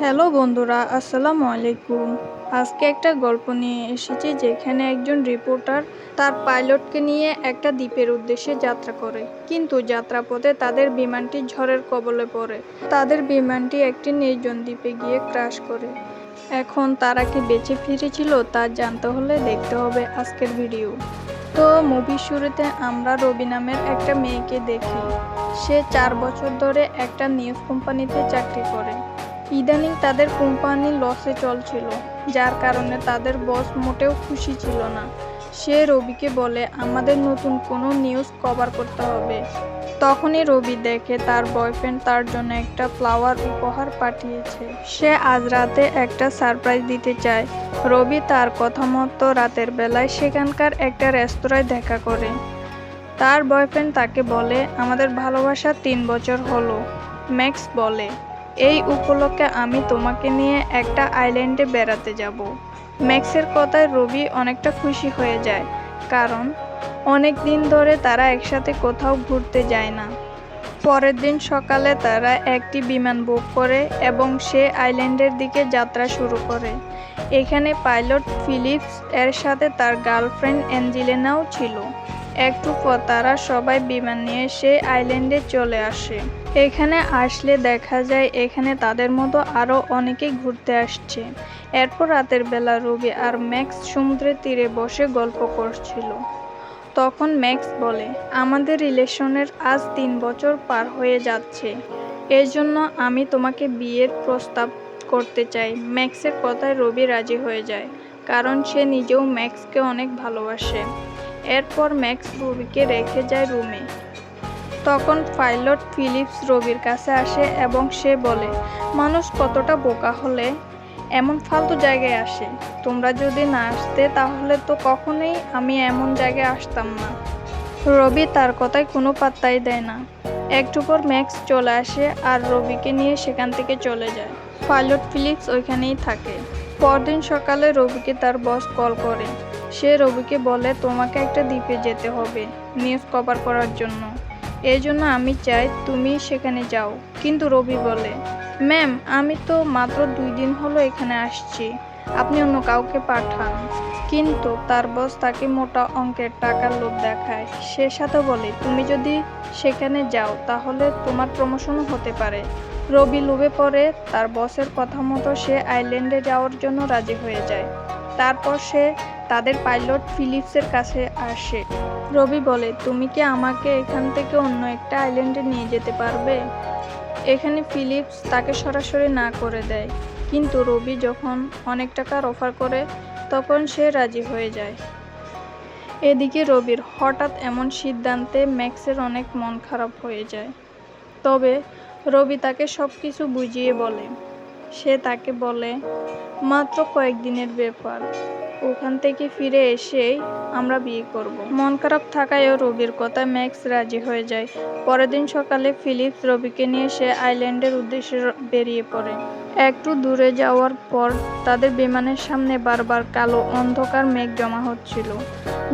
Hello বন্ধুরা, আসসালামু আলাইকুম। আজকে একটা গল্প নিয়ে এসেছি যেখানে একজন রিপোর্টার তার পাইলটকে নিয়ে একটা দ্বীপের উদ্দেশ্যে যাত্রা করে, কিন্তু যাত্রাপথে তাদের বিমানটি ঝড়ের কবলে পড়ে। তাদের বিমানটি একটি নির্জন দ্বীপে গিয়ে ক্র্যাশ করে। এখন তারা কি বেঁচে ফিরেছিল তা জানতে হলে দেখতে হবে আজকের ভিডিও। তো মুভির শুরুতে আমরা রবি নামের একটা মেয়েকে দেখি। সে 4 বছর ধরে একটা নিউজ কোম্পানিতে চাকরি করে। ইদানিং তাদের কোম্পানি লসে চলছিল, যার কারণে তাদের বস মোটেও খুশি ছিল না। সে রবিকে বলে আমাদের নতুন কোনো নিউজ কভার করতে হবে। তখনই রবি দেখে তার বয়ফ্রেন্ড তার জন্য একটা ফ্লাওয়ার উপহার পাঠিয়েছে। সে আজ রাতে একটা সারপ্রাইজ দিতে চায়। রবি তার কথা মতো রাতের বেলায় সেখানকার একটা রেস্তোরাঁয় দেখা করে। তার বয়ফ্রেন্ড তাকে বলে আমাদের ভালোবাসা 3 বছর হলো। ম্যাক্স বলে এই উপলক্ষে আমি তোমাকে নিয়ে একটা আইল্যান্ডে বেড়াতে যাব। ম্যাক্সের কথায় রবি অনেকটা খুশি হয়ে যায়, কারণ অনেক দিন ধরে তারা একসাথে কোথাও ঘুরতে যায় না। পরের দিন সকালে তারা একটি বিমান বুক করে এবং সে আইল্যান্ডের দিকে যাত্রা শুরু করে। এখানে পাইলট ফিলিপস এর সাথে তার গার্লফ্রেন্ড অ্যাঞ্জেলিনাও ছিল। একটু পর তারা সবাই বিমান নিয়ে সেই আইল্যান্ডে চলে আসে। এখানে আসলে দেখা যায় এখানে তাদের মতো আরও অনেকেই ঘুরতে আসছে। এরপর রাতের বেলা রবি আর ম্যাক্স সমুদ্রের তীরে বসে গল্প করছিল। তখন ম্যাক্স বলে আমাদের রিলেশনের আজ 3 বছর পার হয়ে যাচ্ছে, এর জন্য আমি তোমাকে বিয়ের প্রস্তাব করতে চাই। ম্যাক্সের কথায় রবি রাজি হয়ে যায়, কারণ সে নিজেও ম্যাক্সকে অনেক ভালোবাসে। এরপর ম্যাক্স রবিকে রেখে যায় রুমে। তখন পাইলট ফিলিপস রবির কাছে আসে এবং সে বলে মানুষ কতটা বোকা হলে এমন ফালতু জায়গায় আসে। তোমরা যদি না আসতে তাহলে তো কখনোই আমি এমন জায়গায় আসতাম না। রবি তার কথায় কোনো পাত্তাই দেয় না। একটু পর ম্যাক্স চলে আসে আর রবিকে নিয়ে সেখান থেকে চলে যায়। পাইলট ফিলিপস ওইখানেই থাকে। পরদিন সকালে রবিকে তার বস কল করে। সে রবিকে বলে তোমাকে একটা দ্বীপে যেতে হবে নিউজ কভার করার জন্য। এই জন্য আমি চাই তুমি সেখানে যাও। কিন্তু রবি বলে ম্যাম, আমি তো মাত্র 2 দিন হলো এখানে আসছি, আপনি অন্য কাউকে পাঠান। কিন্তু তার বস তাকে মোটা অঙ্কের টাকার লোভ দেখায়। সে সাথে বলে তুমি যদি সেখানে যাও তাহলে তোমার প্রমোশনও হতে পারে। রবি লোভে পড়ে তার বসের কথা মতো সে আইল্যান্ডে যাওয়ার জন্য রাজি হয়ে যায়। তারপর সে তাদের পাইলট ফিলিপসের কাছে আসে। রবি বলে তুমি কি আমাকে এখান থেকে অন্য একটা আইল্যান্ডে নিয়ে যেতে পারবে? এখানে ফিলিপস তাকে সরাসরি না করে দেয়, কিন্তু রবি যখন অনেক টাকার অফার করে তখন সে রাজি হয়ে যায়। এদিকে রবির হঠাৎ এমন সিদ্ধান্তে ম্যাক্সের অনেক মন খারাপ হয়ে যায়। তবে রবি তাকে সব কিছু বুঝিয়ে বলে। সে তাকে বলে মাত্র কয়েকদিনের ব্যাপার, ওখান থেকে ফিরে এসেই আমরা বিয়ে করব। মন খারাপ থাকায়ও রবির কথা ম্যাক্স রাজি হয়ে যায়। পরের দিন সকালে ফিলিপস রবিকে নিয়ে সে আইল্যান্ডের উদ্দেশ্যে বেরিয়ে পড়ে। একটু দূরে যাওয়ার পর তাদের বিমানের সামনে বারবার কালো অন্ধকার মেঘ জমা হচ্ছিল,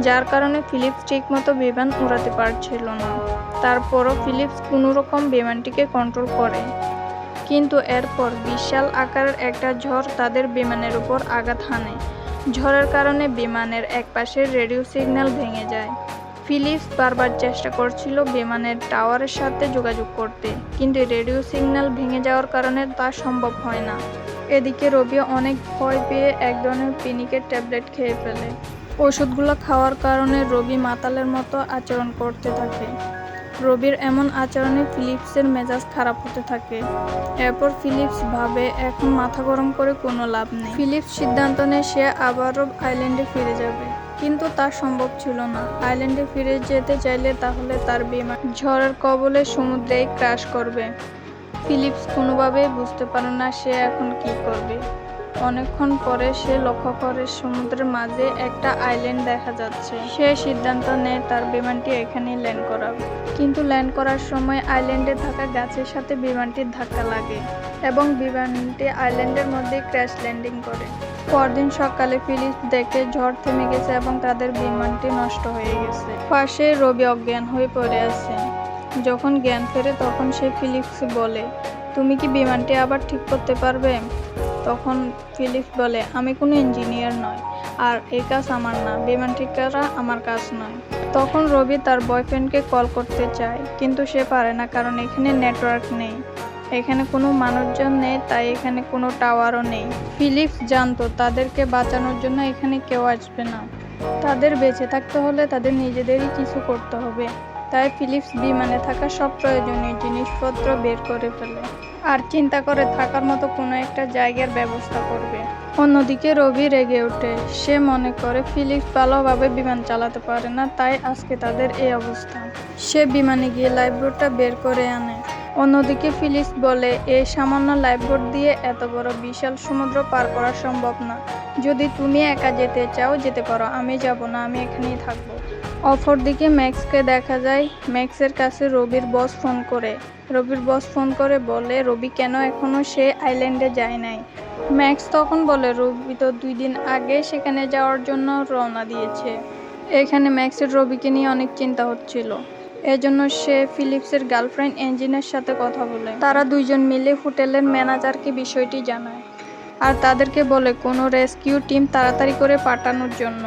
যার কারণে ফিলিপস ঠিকমতো বিমান উড়াতে পারছিল না। তারপরও ফিলিপস কোনোরকম বিমানটিকে কন্ট্রোল করে, কিন্তু এরপর বিশাল আকারের একটা ঝড় তাদের বিমানের উপর আঘাত হানে। ঝড়ের কারণে বিমানের একপাশের রেডিও সিগন্যাল ভেঙে যায়। ফিলিপস বারবার চেষ্টা করছিল বিমানের টাওয়ারের সাথে যোগাযোগ করতে, কিন্তু রেডিও সিগন্যাল ভেঙে যাওয়ার কারণে তা সম্ভব হয় না। এদিকে রবি অনেক ভয় পেয়ে এক ধরনের পিনিকের ট্যাবলেট খেয়ে ফেলে। ওষুধগুলো খাওয়ার কারণে রবি মাতালের মতো আচরণ করতে থাকে। রবির এমন আচরণে ফিলিপসের মেজাজ খারাপ হতে থাকে। এরপর ফিলিপস ভাবে এখন মাথা গরম করে কোনো লাভ নেই। ফিলিপস সিদ্ধান্ত নেয় সে আবারও আইল্যান্ডে ফিরে যাবে, কিন্তু তা সম্ভব ছিল না। আইল্যান্ডে ফিরে যেতে চাইলে তাহলে তার বিমান ঝড়ের কবলে সমুদ্রেই ক্র্যাশ করবে। ফিলিপস কোনোভাবেই বুঝতে পারে না সে এখন কি করবে। অনেকক্ষণ পরে সে লক্ষ্য করে সমুদ্রের মাঝে একটা আইল্যান্ড দেখা যাচ্ছে। সে সিদ্ধান্ত নেয় তার বিমানটি এখানেই ল্যান্ড করাবে। কিন্তু ল্যান্ড করার সময় আইল্যান্ডে থাকা গাছের সাথে বিমানটির ধাক্কা লাগে এবং বিমানটি আইল্যান্ডের মধ্যে ক্র্যাশ ল্যান্ডিং করে। পরদিন সকালে ফিলিপস দেখে ঝড় থেমে গেছে এবং তাদের বিমানটি নষ্ট হয়ে গেছে। পাশে রবি অজ্ঞান হয়ে পড়ে আছে। যখন জ্ঞান ফেরে তখন সে ফিলিপস বলে তুমি কি বিমানটি আবার ঠিক করতে পারবে? তখন ফিলিপস বলে, আমি কোনো ইঞ্জিনিয়ার নয়, আর এই কাজ আমার না, বিমান ঠিক করা আমার কাজ নয়। তখন রবি তার বয়ফ্রেন্ডকে কল করতে চায়, কিন্তু সে পারে না, কারণ এখানে নেটওয়ার্ক নেই, এখানে কোনো মানুষজন নেই, তাই এখানে কোনো টাওয়ারও নেই। ফিলিপস জানতো তাদেরকে বাঁচানোর জন্য এখানে কেউ আসবে না। তাদের বেঁচে থাকতে হলে তাদের নিজেদেরই কিছু করতে হবে। তাই ফিলিপস বিমানে থাকা সব প্রয়োজনীয় জিনিসপত্র বের করে ফেলে আর চিন্তা করে থাকার মতো কোনো একটা জায়গার ব্যবস্থা করবে। অন্যদিকে রবি রেগে ওঠে। সে মনে করে ফিলিপস ভালোভাবে বিমান চালাতে পারে না, তাই আজকে তাদের এই অবস্থা। সে বিমানে গিয়ে লাইফবোটটা বের করে আনে। অন্যদিকে ফিলিপস বলে, এই সামান্য লাইফবোট দিয়ে এত বড় বিশাল সমুদ্র পার করা সম্ভব না। যদি তুমি একা যেতে চাও যেতে পারো, আমি যাব না, আমি এখানেই থাকবো। অপরদিকে ম্যাক্সকে দেখা যায়। ম্যাক্সের কাছে রবির বস ফোন করে বলে রবি কেন এখনো সে আইল্যান্ডে যায় নাই। ম্যাক্স তখন বলে রবি তো 2 দিন আগে সেখানে যাওয়ার জন্য রওনা দিয়েছে। এখানে ম্যাক্সের রবিকে নিয়ে অনেক চিন্তা হচ্ছিল। এজন্য সে ফিলিপসের গার্লফ্রেন্ড এঞ্জিনের সাথে কথা বলে। তারা দুইজন মিলে হোটেলের ম্যানেজারকে বিষয়টি জানায় আর তাদেরকে বলে কোনো রেস্কিউ টিম তাড়াতাড়ি করে পাঠানোর জন্য।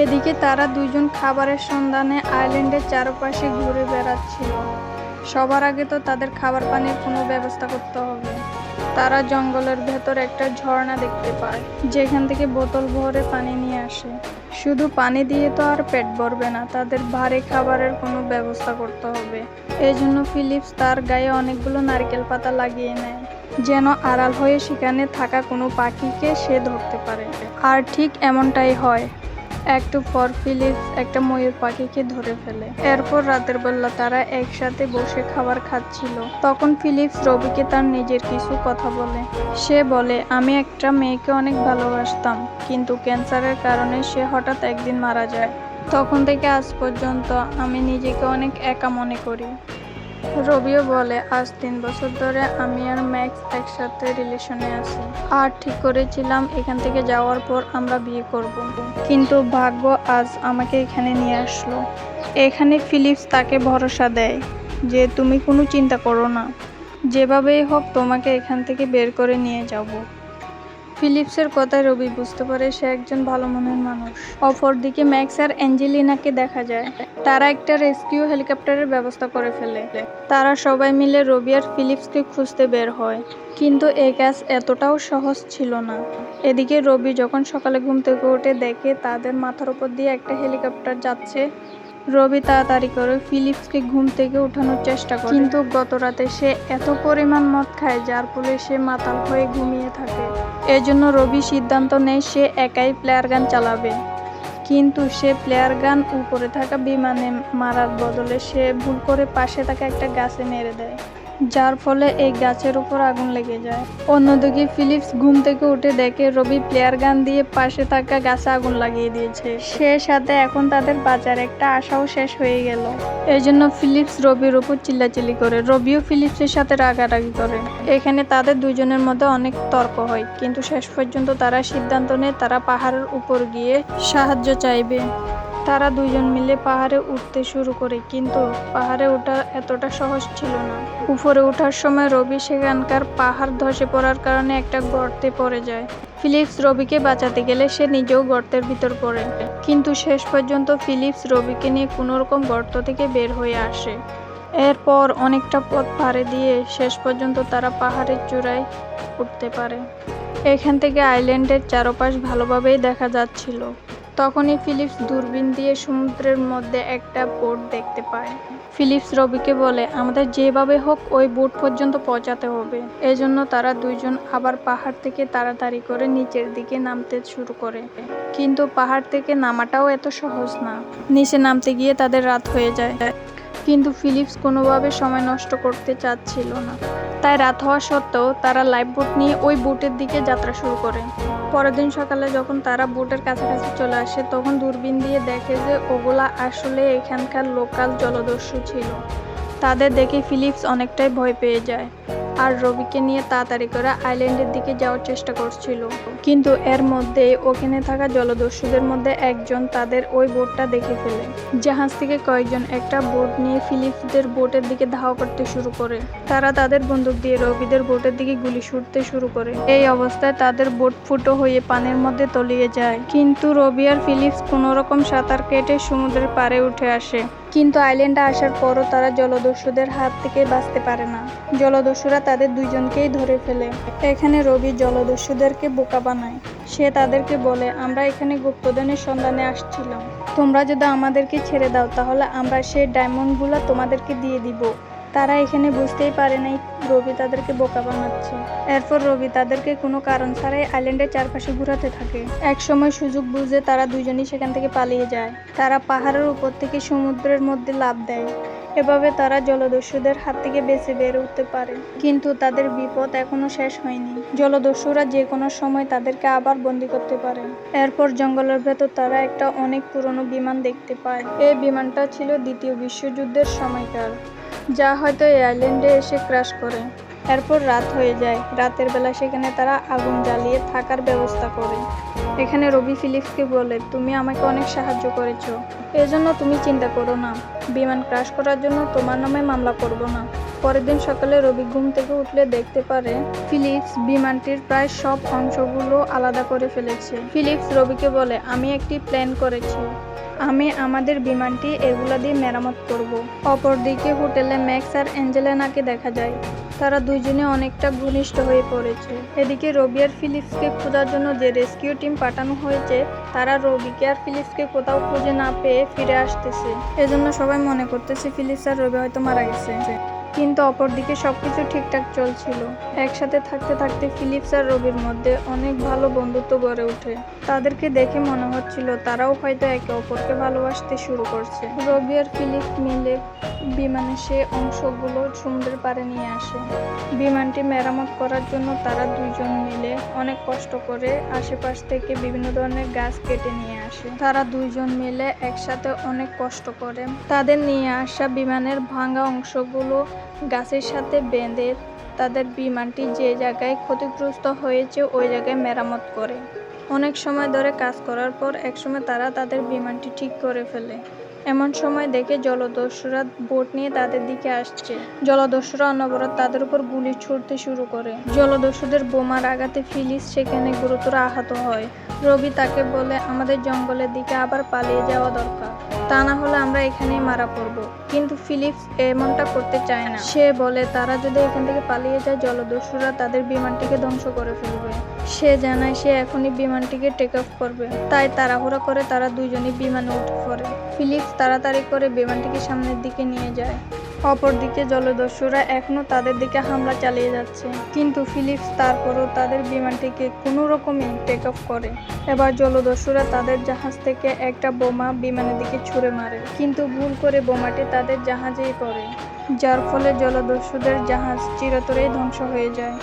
এদিকে তারা দুইজন খাবারের সন্ধানে আইল্যান্ডের চারপাশে ঘুরে বেড়াচ্ছিল। সবার আগে তো তাদের খাবার পানির কোনো ব্যবস্থা করতে হবে। তারা জঙ্গলের ভেতর একটা ঝর্ণা দেখতে পায়, যেখান থেকে বোতল ভরে পানি নিয়ে আসে। শুধু পানি দিয়ে তো আর পেট ভরবে না, তাদের ভারী খাবারের কোনো ব্যবস্থা করতে হবে। এজন্য ফিলিপস তার গায়ে অনেকগুলো নারকেল পাতা লাগিয়ে নেয়, যেন আড়াল হয়ে সেখানে থাকা কোনো পাখিকে সে ধরতে পারে। আর ঠিক এমনটাই হয়। একটু পর ফিলিপস একটা ময়ূর পাখিকে ধরে ফেলে। এরপর রাতের বেলা তারা একসাথে বসে খাবার খাচ্ছিল। তখন ফিলিপস রবিকে তার নিজের কিছু কথা বলে। সে বলে, আমি একটা মেয়েকে অনেক ভালোবাসতাম, কিন্তু ক্যান্সারের কারণে সে হঠাৎ একদিন মারা যায়। তখন থেকে আজ পর্যন্ত আমি নিজেকে অনেক একা মনে করি। রবিও বলে, আজ 3 বছর ধরে আমি আর ম্যাক্স একসাথে রিলেশনে আছি আর ঠিক করেছিলাম এখান থেকে যাওয়ার পর আমরা বিয়ে করব। কিন্তু ভাগ্য আজ আমাকে এখানে নিয়ে আসলো। এখানে ফিলিপস তাকে ভরসা দেয় যে তুমি কোনো চিন্তা করো না, যেভাবেই হোক তোমাকে এখান থেকে বের করে নিয়ে যাব। ফিলিপসের কথায় রবি বুঝতে পারে সে একজন ভালো মনের মানুষ। অপরদিকে ম্যাক্স আর অ্যাঞ্জেলিনাকে দেখা যায়। তারা একটা রেস্কিউ হেলিকপ্টারের ব্যবস্থা করে ফেলে। তারা সবাই মিলে রবি আর ফিলিপসকে খুঁজতে বের হয়, কিন্তু এই কাজ এতটাও সহজ ছিল না। এদিকে রবি যখন সকালে ঘুম থেকে উঠে দেখে তাদের মাথার উপর দিয়ে একটা হেলিকপ্টার যাচ্ছে। রবি তাড়াতাড়ি করে ফিলিপসকে ঘুম থেকে উঠানোর চেষ্টা করে, কিন্তু গত রাতে সে এত পরিমাণ মদ খায় যার ফলে সে মাতাল হয়ে ঘুমিয়ে থাকে। এজন্য রবি সিদ্ধান্ত নেয় সে একাই প্লেয়ার গান চালাবে। কিন্তু সে প্লেয়ার গান উপরে থাকা বিমানে মারার বদলে সে ভুল করে পাশে থাকা একটা গাছে মেরে দেয়, যার ফলে এই গাছের উপর আগুন লেগে যায়। অন্যদিকে ফিলিপস ঘুম থেকে উঠে দেখে রবি প্লেয়ার গান দিয়ে পাশে থাকা গাছে আগুন লাগিয়ে দিয়েছে। সে সাথে এখন তাদের বাঁচার একটা আশাও শেষ হয়ে গেল। এজন্য ফিলিপস রবির উপর চিল্লাচিল্লি করে। রবিও ফিলিপসের সাথে রাগারাগি করে। এখানে তাদের দুজনের মধ্যে অনেক তর্ক হয়, কিন্তু শেষ পর্যন্ত তারা সিদ্ধান্ত নেয় তারা পাহাড়ের উপর গিয়ে সাহায্য চাইবে। তারা দুজন মিলে পাহাড়ে উঠতে শুরু করে, কিন্তু পাহাড়ে ওঠা এতটা সহজ ছিল না। উপরে ওঠার সময় রবি সেখানকার পাহাড় ধসে পড়ার কারণে একটা গর্তে পড়ে যায়। ফিলিপস রবিকে বাঁচাতে গেলে সে নিজেও গর্তের ভিতর পড়ে, কিন্তু শেষ পর্যন্ত ফিলিপস রবিকে নিয়ে কোনোরকম গর্ত থেকে বের হয়ে আসে। এরপর অনেকটা পথ পাড়ি দিয়ে শেষ পর্যন্ত তারা পাহাড়ের চূড়ায় উঠতে পারে। এখান থেকে আইল্যান্ডের চারপাশ ভালোভাবেই দেখা যাচ্ছিল। তখনই ফিলিপস দূরবীন দিয়ে সমুদ্রের মধ্যে একটা বোট দেখতে পায়। ফিলিপস রবিকে বলে, আমাদের যেভাবে হোক ওই বোট পর্যন্ত পৌঁছাতে হবে। এজন্য তারা দুইজন আবার পাহাড় থেকে তাড়াতাড়ি করে নিচের দিকে নামতে শুরু করে। কিন্তু পাহাড় থেকে নামাটাও এত সহজ না। নিচে নামতে গিয়ে তাদের রাত হয়ে যায়। কিন্তু ফিলিপস কোনোভাবে সময় নষ্ট করতে চাচ্ছিল না, তাই রাত হওয়া সত্ত্বেও তারা লাইফবোট নিয়ে ওই বোটের দিকে যাত্রা শুরু করে। পরের দিন সকালে যখন তারা বোটের কাছাকাছি চলে আসে, তখন দূরবীন দিয়ে দেখে যে ওগুলা আসলে এখানকার লোকাল জলদস্যু ছিল। তাদের দেখে ফিলিপস অনেকটাই ভয় পেয়ে যায়। আর রবিকে নিয়ে তাড়াতাড়ি করে আইল্যান্ডের দিকে যাওয়ার চেষ্টা করছিল। কিন্তু এর মধ্যেই ওখানে থাকা জলদস্যুদের মধ্যে একজন তাদের ওই বোটটা দেখে ফেলে। জাহাজ থেকে কয়েকজন একটা বোট নিয়ে ফিলিপসদের বোটের দিকে ধাওয়া করতে শুরু করে। তারা তাদের বন্দুক দিয়ে রবিদের বোটের দিকে গুলি ছুটতে শুরু করে। এই অবস্থায় তাদের বোট ফুটো হয়ে পানির মধ্যে তলিয়ে যায়। কিন্তু রবি আর ফিলিপস কোনো রকম সাঁতার কেটে সমুদ্রের পাড়ে উঠে আসে। কিন্তু আইল্যান্ডে আসার পরও তারা জলদস্যুদের হাত থেকে বাঁচতে পারে না। জলদস্যুরা তাদের দুইজনকেই ধরে ফেলে। এখানে রবি জলদস্যুদেরকে বোকা বানায়। সে তাদেরকে বলে, আমরা এখানে গুপ্তধনের সন্ধানে আসছিলাম, তোমরা যদি আমাদেরকে ছেড়ে দাও তাহলে আমরা সেই ডায়মন্ডগুলো তোমাদেরকে দিয়ে দিব। তারা এখানে বুঝতেই পারে নাই রবি তাদেরকে বোকা বানাচ্ছে। এরপর রবি তাদেরকে কোনো কারণ ছাড়াই আইল্যান্ডের চারপাশে ঘোরাতে থাকে। এক সময় সুযোগ বুঝে তারা দুজনই সেখান থেকে পালিয়ে যায়। তারা পাহাড়ের উপর থেকে সমুদ্রের মধ্যে লাফ দেয়। এভাবে তারা জলদস্যুদের হাত থেকে বেঁচে বের হতে পারে। কিন্তু তাদের বিপদ এখনো শেষ হয়নি। জলদস্যুরা যে কোনো সময় তাদেরকে আবার বন্দি করতে পারে। এরপর জঙ্গলের ভেতর তারা একটা অনেক পুরনো বিমান দেখতে পায়। এই বিমানটা ছিল দ্বিতীয় বিশ্বযুদ্ধের সময়কার, যা হয়তো এই আইল্যান্ডে এসে ক্র্যাশ করে। এরপর রাত হয়ে যায়। রাতের বেলা সেখানে তারা আগুন জ্বালিয়ে থাকার ব্যবস্থা করে। এখানে রবি ফিলিপসকে বলে, তুমি আমাকে অনেক সাহায্য করেছো, এজন্য তুমি চিন্তা করো না। বিমান ক্র্যাশ করার জন্য তোমার নামে মামলা করব না। পরের দিন সকালে রবি ঘুম থেকে উঠলে দেখতে পারে ফিলিপস বিমানটির প্রায় সব অংশগুলো আলাদা করে ফেলেছে। ফিলিপস রবিকে বলে, আমি একটি প্ল্যান করেছি, আমি আমাদের বিমানটি এগুলা দিয়ে মেরামত করব। অপরদিকে হোটেলে ম্যাক্স আর অ্যাঞ্জেলিনাকে দেখা যায়। তারা দুইজনে অনেকটা ঘনিষ্ঠ হয়ে পড়েছে। এদিকে রবি আর ফিলিপসকে খোঁজার জন্য যে রেস্কিউ টিম পাঠানো হয়েছে, তারা রবিকে আর ফিলিপসকে কোথাও খুঁজে না পেয়ে ফিরে আসতেছে। এজন্য সবাই মনে করতেছে ফিলিপস আর রবি হয়তো মারা গেছে। কিন্তু অপরদিকে সবকিছু ঠিকঠাক চলছিল। একসাথে থাকতে থাকতে ফিলিপস আর রবির মধ্যে অনেক ভালো বন্ধুত্ব গড়ে ওঠে। তাদেরকে দেখে মনে হচ্ছিল তারাও হয়তো একে অপরকে ভালোবাসতে শুরু করছে। রবি আর ফিলিপস মিলে বিমানের সে অংশগুলো সমুদ্রের পাড়ে নিয়ে আসে। বিমানটি মেরামত করার জন্য তারা দুইজন মিলে অনেক কষ্ট করে আশেপাশ থেকে বিভিন্ন ধরনের গাছ কেটে নিয়ে আসে। তারা দুইজন মিলে একসাথে অনেক কষ্ট করে তাদের নিয়ে আসা বিমানের ভাঙা অংশগুলো গাছের সাথে বেঁধে তাদের বিমানটি যে জায়গায় ক্ষতিগ্রস্ত হয়েছে ওই জায়গায় মেরামত করে। অনেক সময় ধরে কাজ করার পর একসময় তারা তাদের বিমানটি ঠিক করে ফেলে। এমন সময় দেখে জলদস্যুরা বোট নিয়ে তাদের দিকে আসছে। জলদস্যুরা অনবরত তাদের উপর গুলি ছুড়তে শুরু করে। জলদস্যুদের বোমার আঘাতে ফিলিপস সেখানে গুরুতর আহত হয়। রবি তাকে বলে, আমাদের জঙ্গলের দিকে আবার পালিয়ে যাওয়া দরকার, তা না হলে আমরা এখানেই মারা পড়ব। কিন্তু ফিলিপস এমনটা করতে চায় না। সে বলে তারা যদি এখান থেকে পালিয়ে যায় জলদস্যুরা তাদের বিমানটিকে ধ্বংস করে ফেলবে। সে জানায় সে এখনই বিমানটিকে টেক অফ করবে। তাই তাড়াহুড়া করে তারা দুইজনই বিমানে উঠে পড়ে। ফিলিপস তাড়াতাড়ি করে বিমানটিকে সামনের দিকে নিয়ে যায়। অপরদিকে জলদস্যুরা এখনো তাদের দিকে হামলা চালিয়ে যাচ্ছে। কিন্তু ফিলিপস তারপরও তাদের বিমানটিকে কোনো রকমে টেক অফ করে। এবার জলদস্যুরা তাদের জাহাজ থেকে একটা বোমা বিমানের দিকে ছুঁড়ে মারে, কিন্তু ভুল করে বোমাটি তাদের জাহাজেই পড়ে, যার ফলে জলদস্যুদের জাহাজ চিরতরেই ধ্বংস হয়ে যায়।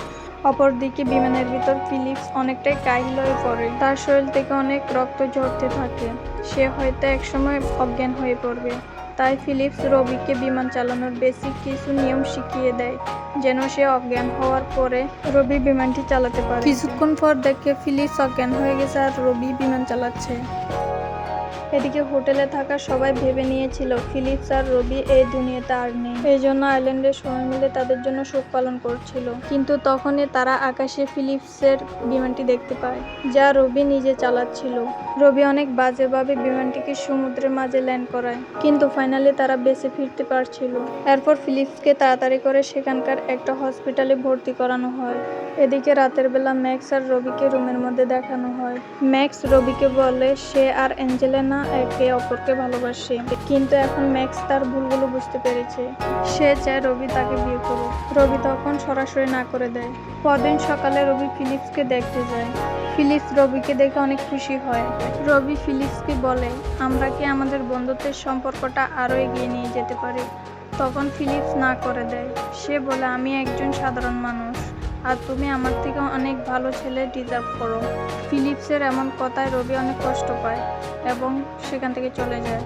অপরদিকে বিমানের ভিতর ফিলিপস অনেকটাই কাহিল হয়ে পড়ে। তার শরীর থেকে অনেক রক্ত ঝরতে থাকে। সে হয়তো একসময় অজ্ঞান হয়ে পড়বে। তাই ফিলিপস রবিকে বিমান চালানোর বেসিক কিছু নিয়ম শিখিয়ে দেয়, যেন সে অজ্ঞান হওয়ার পরে রবি বিমানটি চালাতে পারে। কিছুক্ষণ পর দেখে ফিলিপস অজ্ঞান হয়ে গেছে আর রবি বিমান চালাচ্ছে। এদিকে হোটেলে থাকা সবাই ভেবে নিয়েছিল ফিলিপস আর রবি এই দুনিয়াতে আর নেই। এই জন্য আইল্যান্ডের সবাই মিলে তাদের জন্য শোক পালন করছিল। কিন্তু তখনই তারা আকাশে ফিলিপসের বিমানটি দেখতে পায়, যা রবি নিজে চালাচ্ছিল। রবি অনেক বাজেভাবে বিমানটিকে সমুদ্রের মাঝে ল্যান্ড করায়, কিন্তু ফাইনালি তারা বেঁচে ফিরতে পারছিল। এরপর ফিলিপসকে তাড়াতাড়ি করে সেখানকার একটা হসপিটালে ভর্তি করানো হয়। এদিকে রাতের বেলা ম্যাক্স আর রবিকে রুমের মধ্যে দেখানো হয়। ম্যাক্স রবিকে বলে সে আর অ্যাঞ্জেলিনা একে অপরকে ভালোবাসে, কিন্তু এখন ম্যাক্স তার ভুলগুলো বুঝতে পেরেছে। সে চায় রবি তাকে বিয়ে করুক। রবি তখন সরাসরি না করে দেয়। পরদিন সকালে রবি ফিলিপসকে দেখতে যায়। ফিলিপস রবিকে দেখে অনেক খুশি হয়। রবি ফিলিপসকে বলে, আমরা কি আমাদের বন্ধুত্বের সম্পর্কটা আরো এগিয়ে নিয়ে যেতে পারি? তখন ফিলিপস না করে দেয়। সে বলে, আমি একজন সাধারণ মানুষ আর তুমি আমার থেকে অনেক ভালো ছেলে ডিজার্ভ করো। ফিলিপসের এমন কথায় রবি অনেক কষ্ট পায় এবং সেখান থেকে চলে যায়।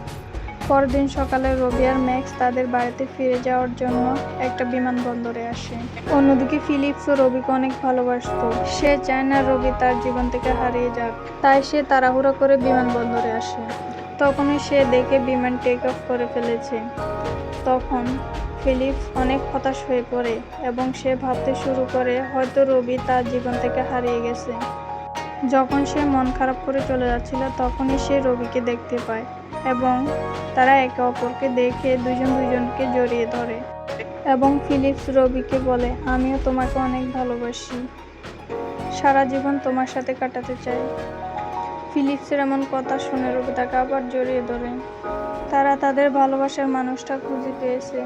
পরদিন সকালে রবি আর ম্যাক্স তাদের বাড়িতে ফিরে যাওয়ার জন্য একটা বিমানবন্দরে আসে। অন্যদিকে ফিলিপস রবিকে অনেক ভালোবাসতো। সে চায় না রবি তার জীবন থেকে হারিয়ে যাক, তাই সে তাড়াহুড়ো করে বিমানবন্দরে আসে। তখনই সে দেখে বিমান টেক অফ করে ফেলেছে। তখন ফিলিপস অনেক হতাশ হয়ে পড়ে এবং সে ভাবতে শুরু করে হয়তো রবি তার জীবন থেকে হারিয়ে গেছে। যখন সে মন খারাপ করে চলে যাচ্ছিল তখনই সে রবিকে দেখতে পায় এবং তারা একে অপরকে দেখে দুজন দুজনকে জড়িয়ে ধরে এবং ফিলিপস রবিকে বলে, আমিও তোমাকে অনেক ভালোবাসি, সারা জীবন তোমার সাথে কাটাতে চাই। ফিলিপসের এমন কথা শুনে রবি তাকে আবার জড়িয়ে ধরে। তারা তাদের ভালোবাসার মানুষটা খুঁজে পেয়েছে।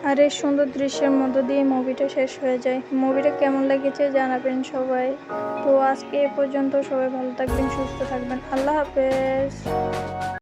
আর এই সুন্দর দৃশ্যের মধ্য দিয়ে মুভিটা শেষ হয়ে যায়। মুভিটা কেমন লেগেছে জানাবেন সবাই। তো আজকে এ পর্যন্ত, সবাই ভালো থাকবেন, সুস্থ থাকবেন, আল্লাহ হাফেজ।